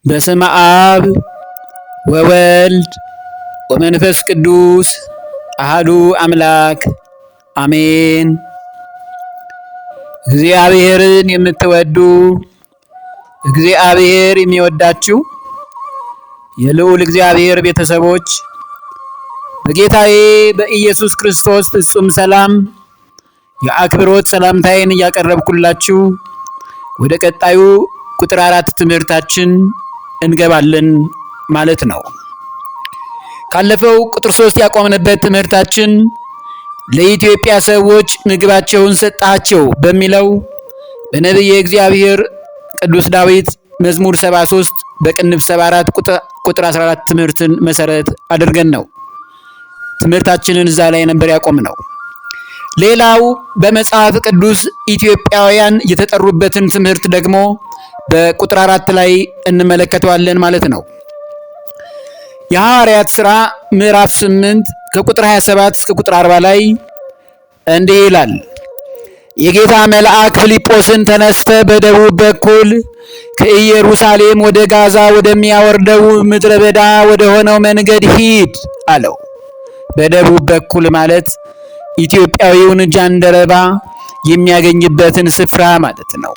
በስመ አብ ወወልድ ወመንፈስ ቅዱስ አሐዱ አምላክ አሜን። እግዚአብሔርን የምትወዱ እግዚአብሔር የሚወዳችሁ የልዑል እግዚአብሔር ቤተሰቦች በጌታዬ በኢየሱስ ክርስቶስ ፍጹም ሰላም የአክብሮት ሰላምታዬን እያቀረብኩላችሁ ወደ ቀጣዩ ቁጥር 4 ትምህርታችን እንገባለን ማለት ነው። ካለፈው ቁጥር 3 ያቆምንበት ትምህርታችን ለኢትዮጵያ ሰዎች ምግባቸውን ሰጣቸው በሚለው በነቢየ እግዚአብሔር ቅዱስ ዳዊት መዝሙር 73 በቅንፍ 74 ቁጥር 14 ትምህርትን መሰረት አድርገን ነው ትምህርታችንን እዛ ላይ ነበር ያቆምነው። ሌላው በመጽሐፍ ቅዱስ ኢትዮጵያውያን የተጠሩበትን ትምህርት ደግሞ በቁጥር 4 ላይ እንመለከተዋለን ማለት ነው። የሐዋርያት ሥራ ምዕራፍ 8 ከቁጥር 27 እስከ ቁጥር 40 ላይ እንዲህ ይላል። የጌታ መልአክ ፊልጶስን ተነስተ በደቡብ በኩል ከኢየሩሳሌም ወደ ጋዛ ወደሚያወርደው ምድረ በዳ ወደ ሆነው መንገድ ሂድ አለው። በደቡብ በኩል ማለት ኢትዮጵያዊውን ጃንደረባ የሚያገኝበትን ስፍራ ማለት ነው።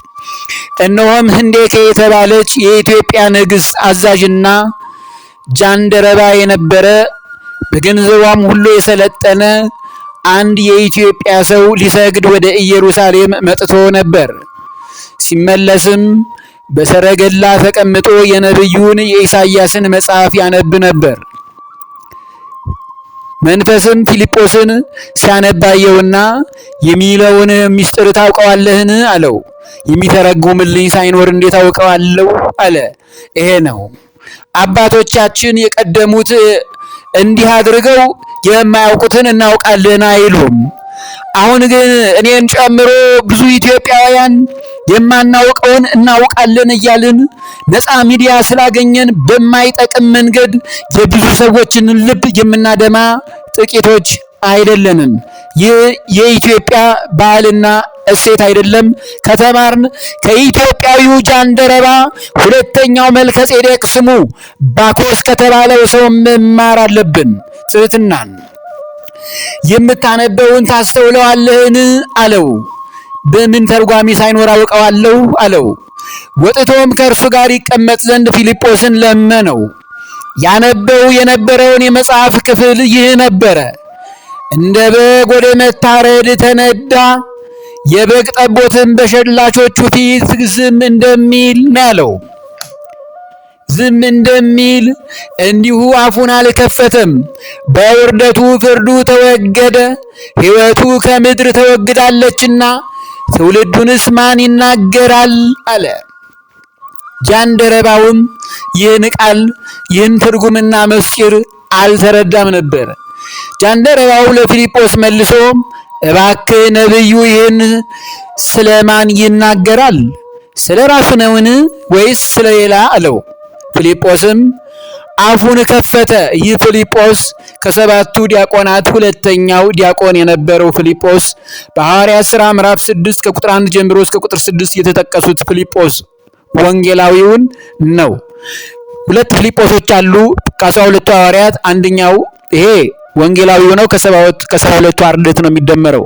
እነሆም ህንዴኬ የተባለች የኢትዮጵያ ንግሥት አዛዥና ጃንደረባ የነበረ በገንዘቧም ሁሉ የሰለጠነ አንድ የኢትዮጵያ ሰው ሊሰግድ ወደ ኢየሩሳሌም መጥቶ ነበር። ሲመለስም በሰረገላ ተቀምጦ የነቢዩን የኢሳይያስን መጽሐፍ ያነብ ነበር። መንፈስም ፊልጶስን ሲያነባየውና የሚለውን ምስጢር ታውቀዋለህን አለው። የሚተረጉምልኝ ሳይኖር እንዴት አውቀዋለሁ አለ። ይሄ ነው አባቶቻችን የቀደሙት እንዲህ አድርገው የማያውቁትን እናውቃለን አይሉም። አሁን ግን እኔን ጨምሮ ብዙ ኢትዮጵያውያን የማናውቀውን እናውቃለን እያልን ነፃ ሚዲያ ስላገኘን በማይጠቅም መንገድ የብዙ ሰዎችን ልብ የምናደማ ጥቂቶች አይደለንም። ይህ የኢትዮጵያ ባህልና እሴት አይደለም። ከተማርን ከኢትዮጵያዊው ጃንደረባ ሁለተኛው መልከጼዴቅ ስሙ ባኮስ ከተባለው ሰው መማር አለብን። ትሕትናን የምታነበውን ታስተውለዋለህን አለው። በምን ተርጓሚ ሳይኖር አውቀዋለሁ አለው። ወጥቶም ከእርሱ ጋር ይቀመጥ ዘንድ ፊልጶስን ለመነው። ያነበው የነበረውን የመጽሐፍ ክፍል ይህ ነበረ። እንደ በግ ወደ መታረድ ተነዳ፣ የበግ ጠቦትን በሸላቾቹ ፊት ዝም እንደሚል ነው ያለው። ዝም እንደሚል እንዲሁ አፉን አልከፈተም። በውርደቱ ፍርዱ ተወገደ፣ ሕይወቱ ከምድር ተወግዳለችና ትውልዱንስ ማን ይናገራል አለ። ጃንደረባውም ይህን ቃል ይህን ትርጉምና ምስጢር አልተረዳም ነበር። ጃንደረባው ለፊልጶስ መልሶ እባክህ ነቢዩ ይህን ስለማን ይናገራል? ስለ ራሱ ነውን ወይስ ስለ ሌላ አለው። ፊልጶስም አፉን ከፈተ። ይህ ፊልጶስ ከሰባቱ ዲያቆናት ሁለተኛው ዲያቆን የነበረው ፊልጶስ በሐዋርያት ሥራ ምዕራፍ 6 ከቁጥር 1 ጀምሮ እስከ ቁጥር 6 የተጠቀሱት ፊልጶስ ወንጌላዊውን ነው። ሁለት ፊልጶሶች አሉ ከ12ቱ ሐዋርያት። አንደኛው ይሄ ወንጌላዊው ነው። ከ12ቱ አርድእት ነው የሚደመረው።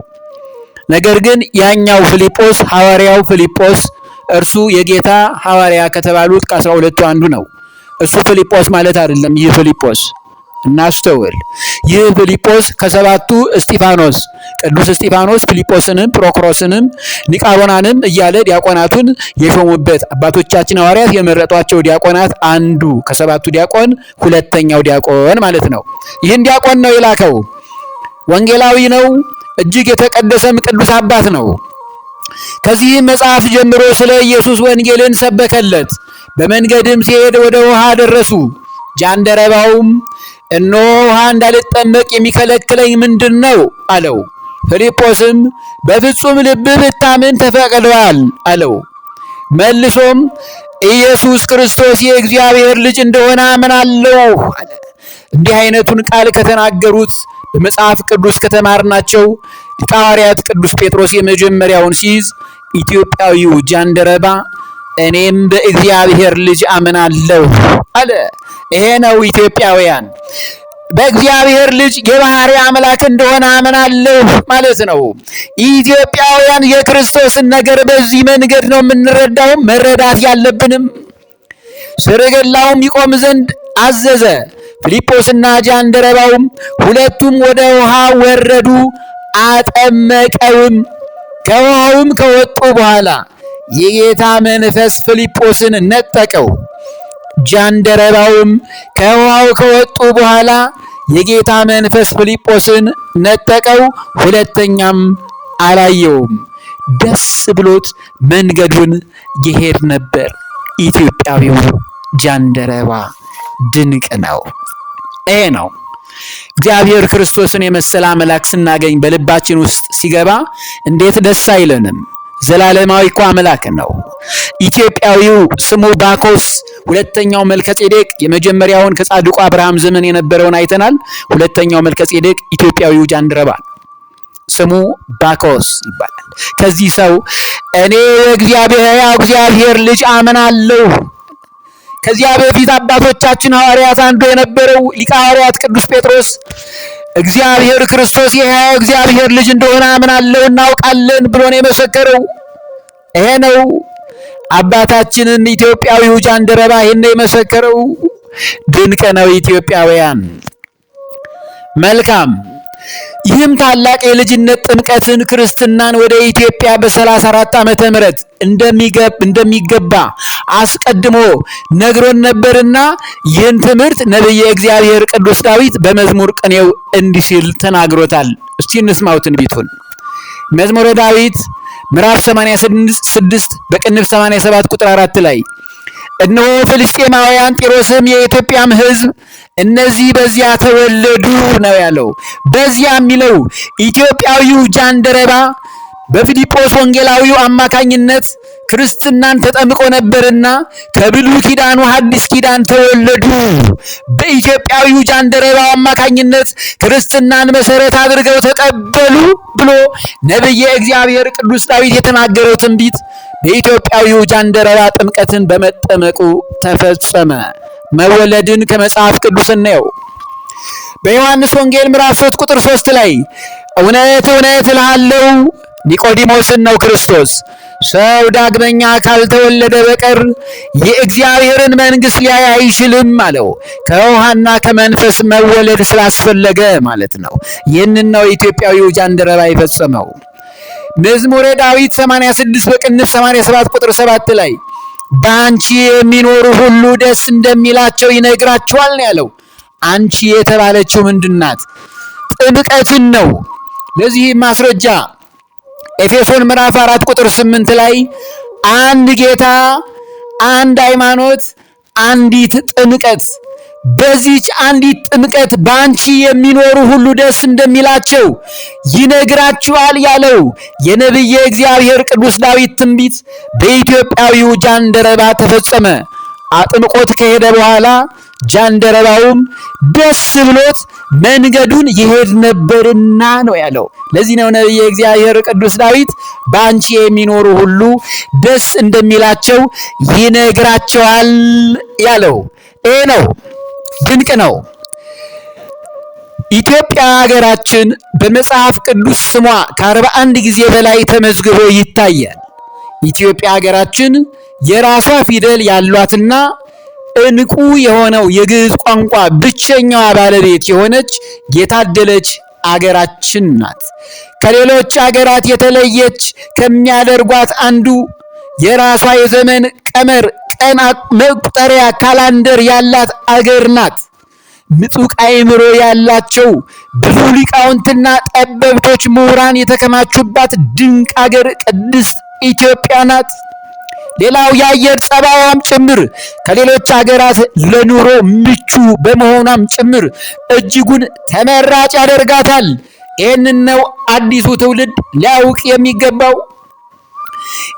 ነገር ግን ያኛው ፊልጶስ ሐዋርያው ፊልጶስ እርሱ የጌታ ሐዋርያ ከተባሉት ከ12ቱ አንዱ ነው። እሱ ፊልጶስ ማለት አይደለም። ይህ ፊልጶስ እናስተውል። ይህ ፊልጶስ ከሰባቱ እስጢፋኖስ ቅዱስ እስጢፋኖስ ፊልጶስንም ፕሮክሮስንም ኒቃሮናንም እያለ ዲያቆናቱን የሾሙበት አባቶቻችን ሐዋርያት የመረጧቸው ዲያቆናት አንዱ ከሰባቱ ዲያቆን ሁለተኛው ዲያቆን ማለት ነው። ይህን ዲያቆን ነው የላከው። ወንጌላዊ ነው። እጅግ የተቀደሰም ቅዱስ አባት ነው። ከዚህ መጽሐፍ ጀምሮ ስለ ኢየሱስ ወንጌልን ሰበከለት። በመንገድም ሲሄድ ወደ ውሃ ደረሱ። ጃንደረባውም እነሆ ውሃ እንዳልጠመቅ የሚከለክለኝ ምንድን ነው አለው። ፊልጶስም በፍጹም ልብህ ብታምን ተፈቅዶአል አለው። መልሶም ኢየሱስ ክርስቶስ የእግዚአብሔር ልጅ እንደሆነ አምናለሁ አለ። እንዲህ አይነቱን ቃል ከተናገሩት በመጽሐፍ ቅዱስ ከተማርናቸው ሊቀ ሐዋርያት ቅዱስ ጴጥሮስ የመጀመሪያውን ሲይዝ ኢትዮጵያዊው ጃንደረባ እኔም በእግዚአብሔር ልጅ አምናለሁ አለ። ይሄ ነው ኢትዮጵያውያን በእግዚአብሔር ልጅ የባህሪ አምላክ እንደሆነ አምናለሁ ማለት ነው። ኢትዮጵያውያን የክርስቶስን ነገር በዚህ መንገድ ነው የምንረዳው መረዳት ያለብንም። ሰረገላውም ይቆም ዘንድ አዘዘ። ፊልጶስና ጃንደረባውም ሁለቱም ወደ ውሃ ወረዱ፣ አጠመቀውም። ከውሃውም ከወጡ በኋላ የጌታ መንፈስ ፊልጶስን ነጠቀው። ጃንደረባውም ከውሃው ከወጡ በኋላ የጌታ መንፈስ ፊልጶስን ነጠቀው፣ ሁለተኛም አላየውም። ደስ ብሎት መንገዱን ይሄድ ነበር። ኢትዮጵያዊው ጃንደረባ ድንቅ ነው። ይሄ ነው እግዚአብሔር ክርስቶስን የመሰለ አምላክ ስናገኝ በልባችን ውስጥ ሲገባ እንዴት ደስ አይለንም? ዘላለማዊ እኮ አምላክ ነው። ኢትዮጵያዊው ስሙ ባኮስ፣ ሁለተኛው መልከጼዴቅ፣ የመጀመሪያውን ከጻድቁ አብርሃም ዘመን የነበረውን አይተናል። ሁለተኛው መልከጼዴቅ ኢትዮጵያዊው ጃንደረባ ስሙ ባኮስ ይባላል። ከዚህ ሰው እኔ የእግዚአብሔር ልጅ አምናለሁ። ከዚያ በፊት አባቶቻችን ሐዋርያት አንዱ የነበረው ሊቀ ሐዋርያት ቅዱስ ጴጥሮስ እግዚአብሔር ክርስቶስ የሕያው እግዚአብሔር ልጅ እንደሆነ አምናለሁ እናውቃለን ብሎ ነው የመሰከረው። ይሄ ነው አባታችንን ኢትዮጵያዊው ጃንደረባ ይሄን የመሰከረው። ድንቅ ነው ኢትዮጵያውያን። መልካም። ይህም ታላቅ የልጅነት ጥምቀትን ክርስትናን ወደ ኢትዮጵያ በ34 ዓመተ ምህረት እንደሚገባ አስቀድሞ ነግሮን ነበርና ይህን ትምህርት ነቢየ እግዚአብሔር ቅዱስ ዳዊት በመዝሙር ቅኔው እንዲህ ሲል ተናግሮታል። እስቲ እንስማው ትንቢቱን። መዝሙረ ዳዊት ምዕራፍ 86 በቅንፍ 87 ቁጥር 4 ላይ እነሆ ፍልስጤማውያን ጢሮስም የኢትዮጵያም ሕዝብ እነዚህ በዚያ ተወለዱ ነው ያለው። በዚያ የሚለው ኢትዮጵያዊው ጃንደረባ በፊልጶስ ወንጌላዊው አማካኝነት ክርስትናን ተጠምቆ ነበርና ከብሉይ ኪዳኑ ሐዲስ ኪዳን ተወለዱ። በኢትዮጵያዊው ጃንደረባው አማካኝነት ክርስትናን መሰረት አድርገው ተቀበሉ ብሎ ነቢየ እግዚአብሔር ቅዱስ ዳዊት የተናገረው ትንቢት በኢትዮጵያዊው ጃንደረባ ጥምቀትን በመጠመቁ ተፈጸመ። መወለድን ከመጽሐፍ ቅዱስ እናየው። በዮሐንስ ወንጌል ምዕራፍ 3 ቁጥር 3 ላይ እውነት እውነት እልሃለሁ ኒቆዲሞስን ነው ክርስቶስ ሰው ዳግመኛ ካልተወለደ በቀር የእግዚአብሔርን መንግሥት ሊያይ አይችልም አለው። ከውሃና ከመንፈስ መወለድ ስላስፈለገ ማለት ነው። ይህንን ነው ኢትዮጵያዊው ጃንደረባ የፈጸመው። መዝሙረ ዳዊት 86 በቅንፍ 87 ቁጥር 7 ላይ በአንቺ የሚኖሩ ሁሉ ደስ እንደሚላቸው ይነግራቸዋል ነው ያለው። አንቺ የተባለችው ምንድናት? ጥምቀትን ነው። ለዚህ ማስረጃ ኤፌሶን ምዕራፍ 4 ቁጥር 8 ላይ አንድ ጌታ፣ አንድ ሃይማኖት፣ አንዲት ጥምቀት፣ በዚህች አንዲት ጥምቀት በአንቺ የሚኖሩ ሁሉ ደስ እንደሚላቸው ይነግራችኋል ያለው የነቢየ እግዚአብሔር ቅዱስ ዳዊት ትንቢት በኢትዮጵያዊው ጃንደረባ ተፈጸመ። አጥምቆት ከሄደ በኋላ ጃንደረባውም ደስ ብሎት መንገዱን ይሄድ ነበርና ነው ያለው። ለዚህ ነው ነቢየ እግዚአብሔር ቅዱስ ዳዊት በአንቺ የሚኖሩ ሁሉ ደስ እንደሚላቸው ይነግራቸዋል ያለው። ይሄ ነው። ድንቅ ነው። ኢትዮጵያ ሀገራችን በመጽሐፍ ቅዱስ ስሟ ከ41 ጊዜ በላይ ተመዝግቦ ይታያል። ኢትዮጵያ ሀገራችን የራሷ ፊደል ያሏትና እንቁ የሆነው የግዕዝ ቋንቋ ብቸኛዋ ባለቤት የሆነች የታደለች አገራችን ናት። ከሌሎች አገራት የተለየች ከሚያደርጓት አንዱ የራሷ የዘመን ቀመር ቀን መቁጠሪያ ካላንደር ያላት አገር ናት። ምጡቅ አእምሮ ያላቸው ብዙ ሊቃውንትና ጠበብቶች ምሁራን የተከማቹባት ድንቅ አገር ቅድስት ኢትዮጵያ ናት። ሌላው የአየር ጸባዋም ጭምር ከሌሎች አገራት ለኑሮ ምቹ በመሆኗም ጭምር እጅጉን ተመራጭ ያደርጋታል። ይህንን ነው አዲሱ ትውልድ ሊያውቅ የሚገባው።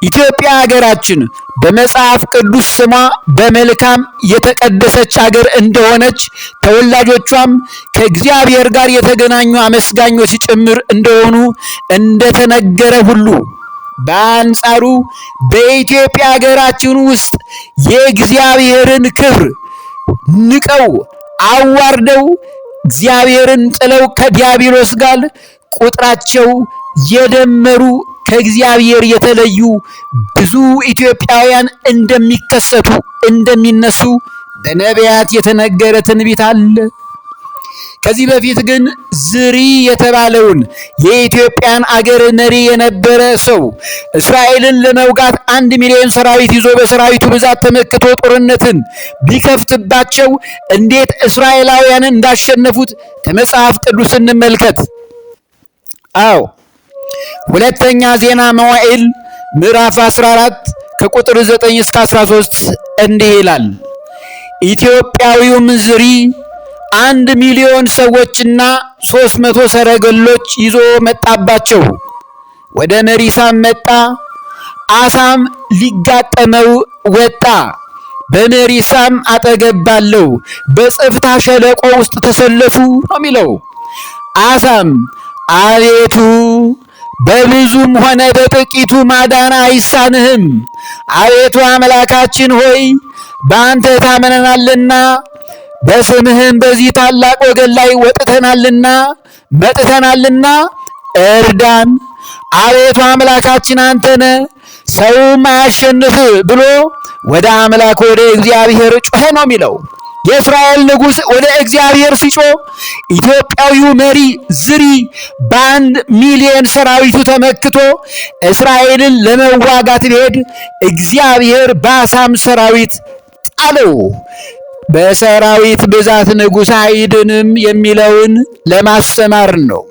ኢትዮጵያ ሀገራችን በመጽሐፍ ቅዱስ ስሟ በመልካም የተቀደሰች አገር እንደሆነች ተወላጆቿም ከእግዚአብሔር ጋር የተገናኙ አመስጋኞች ጭምር እንደሆኑ እንደተነገረ ሁሉ በአንጻሩ በኢትዮጵያ ሀገራችን ውስጥ የእግዚአብሔርን ክብር ንቀው አዋርደው እግዚአብሔርን ጥለው ከዲያብሎስ ጋር ቁጥራቸው የደመሩ ከእግዚአብሔር የተለዩ ብዙ ኢትዮጵያውያን እንደሚከሰቱ እንደሚነሱ በነቢያት የተነገረ ትንቢት አለ። ከዚህ በፊት ግን ዝሪ የተባለውን የኢትዮጵያን አገር መሪ የነበረ ሰው እስራኤልን ለመውጋት 1 ሚሊዮን ሰራዊት ይዞ በሰራዊቱ ብዛት ተመክቶ ጦርነትን ቢከፍትባቸው እንዴት እስራኤላውያንን እንዳሸነፉት ከመጽሐፍ ቅዱስ እንመልከት። አዎ ሁለተኛ ዜና መዋዕል ምዕራፍ 14 ከቁጥር 9 እስከ 13 እንዲህ ይላል። ኢትዮጵያዊውም ዝሪ 1 ሚሊዮን ሰዎችና 300 ሰረገሎች ይዞ መጣባቸው። ወደ መሪሳም መጣ። አሳም ሊጋጠመው ወጣ። በመሪሳም አጠገብ ባለው በጽፍታ ሸለቆ ውስጥ ተሰለፉ ነው የሚለው። አሳም አቤቱ በብዙም ሆነ በጥቂቱ ማዳን አይሳንህም። አቤቱ አምላካችን ሆይ በአንተ ታመነናልና በስምህም በዚህ ታላቅ ወገን ላይ መጥተናልና እርዳን። አቤቱ አምላካችን አንተነ ሰውም አያሸንፍ ብሎ ወደ አምላክ ወደ እግዚአብሔር ጮኸ ነው የሚለው። የእስራኤል ንጉሥ ወደ እግዚአብሔር ሲጮህ ኢትዮጵያዊው መሪ ዝሪ በ1 ሚሊዮን ሰራዊቱ ተመክቶ እስራኤልን ለመዋጋት ቢሄድ እግዚአብሔር በአሳም ሰራዊት ጣለው። በሰራዊት ብዛት ንጉሥ አይድንም የሚለውን ለማስተማር ነው።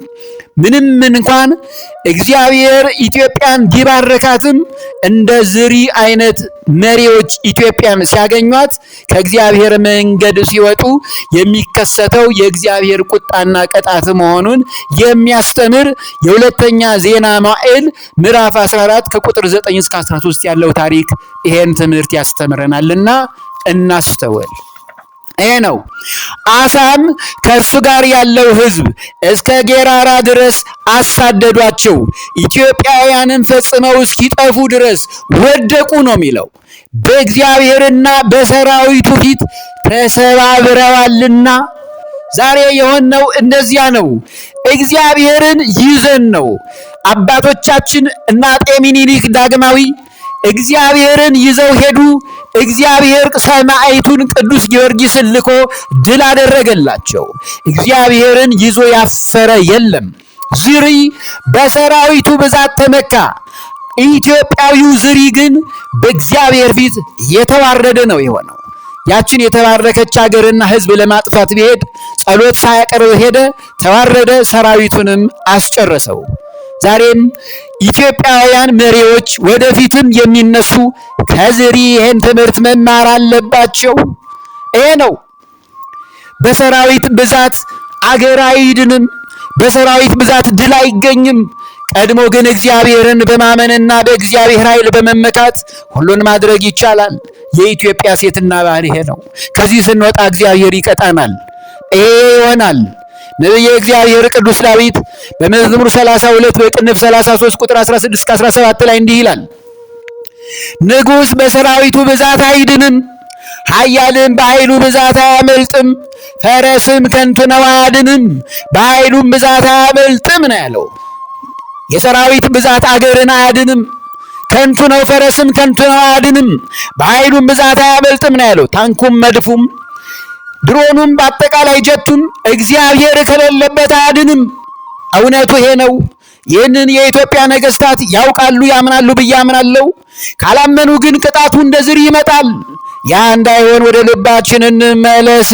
ምንም እንኳን እግዚአብሔር ኢትዮጵያን ቢባረካትም እንደ ዝሪ አይነት መሪዎች ኢትዮጵያን ሲያገኟት ከእግዚአብሔር መንገድ ሲወጡ የሚከሰተው የእግዚአብሔር ቁጣና ቅጣት መሆኑን የሚያስተምር የሁለተኛ ዜና መዋዕል ምዕራፍ 14 ከቁጥር 9 እስከ 13 ያለው ታሪክ ይሄን ትምህርት ያስተምረናልና እናስተውል። ይሄ ነው። አሳም ከእርሱ ጋር ያለው ሕዝብ እስከ ጌራራ ድረስ አሳደዷቸው። ኢትዮጵያውያንን ፈጽመው እስኪጠፉ ድረስ ወደቁ ነው የሚለው። በእግዚአብሔርና በሰራዊቱ ፊት ተሰባብረዋልና። ዛሬ የሆነው እንደዚያ ነው። እግዚአብሔርን ይዘን ነው። አባቶቻችን እና አጤ ምኒልክ ዳግማዊ እግዚአብሔርን ይዘው ሄዱ። እግዚአብሔር ሰማዕቱን ቅዱስ ጊዮርጊስን ልኮ ድል አደረገላቸው። እግዚአብሔርን ይዞ ያፈረ የለም። ዝሪ በሰራዊቱ ብዛት ተመካ። ኢትዮጵያዊው ዝሪ ግን በእግዚአብሔር ፊት የተዋረደ ነው የሆነው። ያችን የተባረከች ሀገርና ሕዝብ ለማጥፋት ቢሄድ ጸሎት ሳያቀርብ ሄደ፣ ተዋረደ፣ ሰራዊቱንም አስጨረሰው። ዛሬም ኢትዮጵያውያን መሪዎች ወደፊትም የሚነሱ ከዝሪ ይህን ትምህርት መማር አለባቸው። ይሄ ነው። በሰራዊት ብዛት አገር አይድንም፣ በሰራዊት ብዛት ድል አይገኝም። ቀድሞ ግን እግዚአብሔርን በማመንና በእግዚአብሔር ኃይል በመመካት ሁሉን ማድረግ ይቻላል። የኢትዮጵያ ሴትና ባህል ይሄ ነው። ከዚህ ስንወጣ እግዚአብሔር ይቀጣናል። ይሄ ይሆናል። ነቢየ እግዚአብሔር ቅዱስ ዳዊት በመዝሙር 32 በቅንፍ 33 ቁጥር 16 እስከ 17 ላይ እንዲህ ይላል። ንጉሥ በሰራዊቱ ብዛት አይድንም፣ ኃያልም በኃይሉ ብዛት አያመልጥም። ፈረስም ከንቱ ነው አያድንም፣ በኃይሉም ብዛት አያመልጥም ነው ያለው። የሰራዊት ብዛት አገርን አያድንም። ከንቱ ነው ፈረስም ከንቱ ነው አያድንም፣ በኃይሉም ብዛት አያመልጥም ነው ያለው። ታንኩም መድፉም ድሮኑም በአጠቃላይ ጀቱም እግዚአብሔር ከሌለበት አያድንም። እውነቱ ይሄ ነው። ይህንን የኢትዮጵያ ነገስታት ያውቃሉ፣ ያምናሉ ብዬ አምናለሁ። ካላመኑ ግን ቅጣቱ እንደ ዝሪ ይመጣል። ያ እንዳይሆን ወደ ልባችን እንመለስ።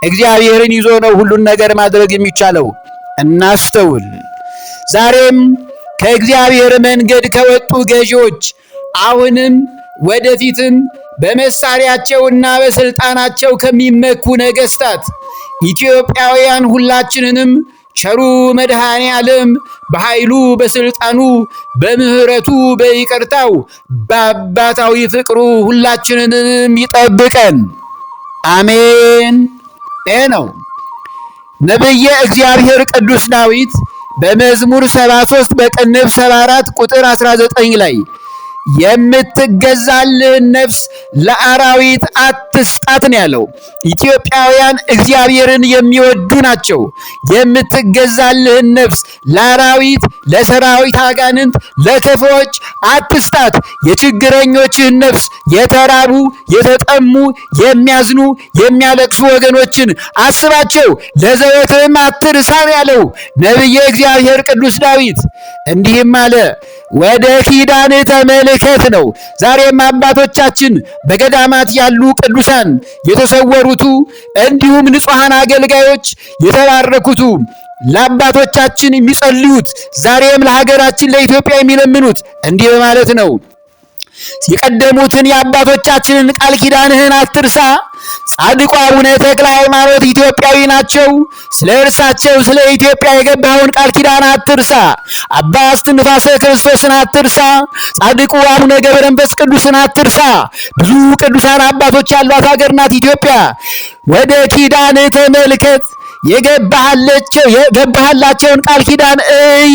እግዚአብሔርን ይዞ ነው ሁሉን ነገር ማድረግ የሚቻለው። እናስተውል። ዛሬም ከእግዚአብሔር መንገድ ከወጡ ገዢዎች አሁንም ወደፊትም በመሳሪያቸውና በስልጣናቸው ከሚመኩ ነገስታት ኢትዮጵያውያን ሁላችንንም ቸሩ መድኃኔ ዓለም በኃይሉ በስልጣኑ በምህረቱ በይቅርታው በአባታዊ ፍቅሩ ሁላችንንም ይጠብቀን። አሜን። ይህ ነው። ነቢየ እግዚአብሔር ቅዱስ ዳዊት በመዝሙር 73 በቅንፍ 74 ቁጥር 19 ላይ የምትገዛልህን ነፍስ ለአራዊት አትስጣት ነው ያለው። ኢትዮጵያውያን እግዚአብሔርን የሚወዱ ናቸው። የምትገዛልህን ነፍስ ለአራዊት፣ ለሰራዊት አጋንንት፣ ለክፉዎች አትስጣት። የችግረኞችህን ነፍስ የተራቡ፣ የተጠሙ፣ የሚያዝኑ፣ የሚያለቅሱ ወገኖችን አስባቸው፣ ለዘወትርም አትርሳ ነው ያለው ነቢየ እግዚአብሔር ቅዱስ ዳዊት። እንዲህም አለ ወደ ኪዳን ተመልከት ነው። ዛሬም አባቶቻችን በገዳማት ያሉ ቅዱሳን የተሰወሩቱ እንዲሁም ንጹሐን አገልጋዮች የተባረኩቱ ለአባቶቻችን የሚጸልዩት ዛሬም ለሀገራችን ለኢትዮጵያ የሚለምኑት እንዲህ በማለት ነው። የቀደሙትን የአባቶቻችንን ቃል ኪዳንህን አትርሳ። ጻድቁ አቡነ ተክለ ሃይማኖት ኢትዮጵያዊ ናቸው። ስለ እርሳቸው ስለ ኢትዮጵያ የገባውን ቃል ኪዳን አትርሳ። አባ እስትንፋሰ ክርስቶስን አትርሳ። ጻድቁ አቡነ ገብረ መንፈስ ቅዱስን አትርሳ። ብዙ ቅዱሳን አባቶች ያሏት ሀገር ናት ኢትዮጵያ። ወደ ኪዳን ተመልከት፣ የገባህላቸውን ቃል ኪዳን እይ፣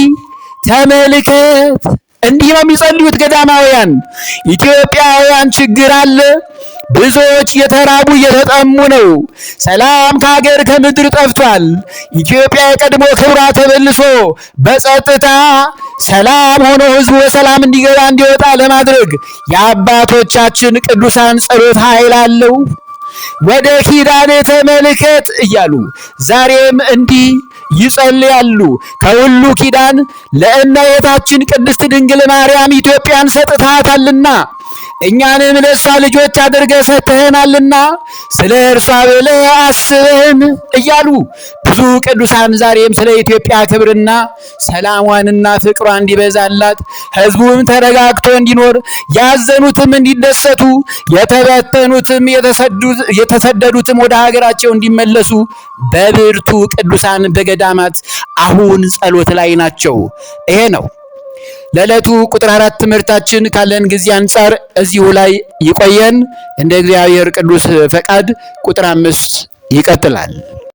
ተመልከት። እንዲህ ነው የሚጸልዩት ገዳማውያን። ኢትዮጵያውያን ችግር አለ። ብዙዎች የተራቡ የተጠሙ ነው። ሰላም ከሀገር ከምድር ጠፍቷል። ኢትዮጵያ የቀድሞ ክብሯ ተመልሶ በጸጥታ ሰላም ሆኖ ሕዝቡ በሰላም እንዲገባ እንዲወጣ ለማድረግ የአባቶቻችን ቅዱሳን ጸሎት ኃይል አለው። ወደ ኪዳን ተመልከት እያሉ ዛሬም እንዲህ ይጸልያሉ። ከሁሉ ኪዳን ለእመቤታችን ቅድስት ድንግል ማርያም ኢትዮጵያን ሰጥታታልና እኛንም ለእሷ ልጆች አድርገህ ሰጥተኸናልና ስለ እርሷ ብለህ አስበን እያሉ ብዙ ቅዱሳን ዛሬም ስለ ኢትዮጵያ ክብርና ሰላሟንና ፍቅሯ እንዲበዛላት ሕዝቡም ተረጋግቶ እንዲኖር ያዘኑትም እንዲደሰቱ የተበተኑትም የተሰደዱትም ወደ ሀገራቸው እንዲመለሱ በብርቱ ቅዱሳን በገዳማት አሁን ጸሎት ላይ ናቸው። ይሄ ነው ለዕለቱ ቁጥር 4 ትምህርታችን። ካለን ጊዜ አንጻር እዚሁ ላይ ይቆየን። እንደ እግዚአብሔር ቅዱስ ፈቃድ ቁጥር 5 ይቀጥላል።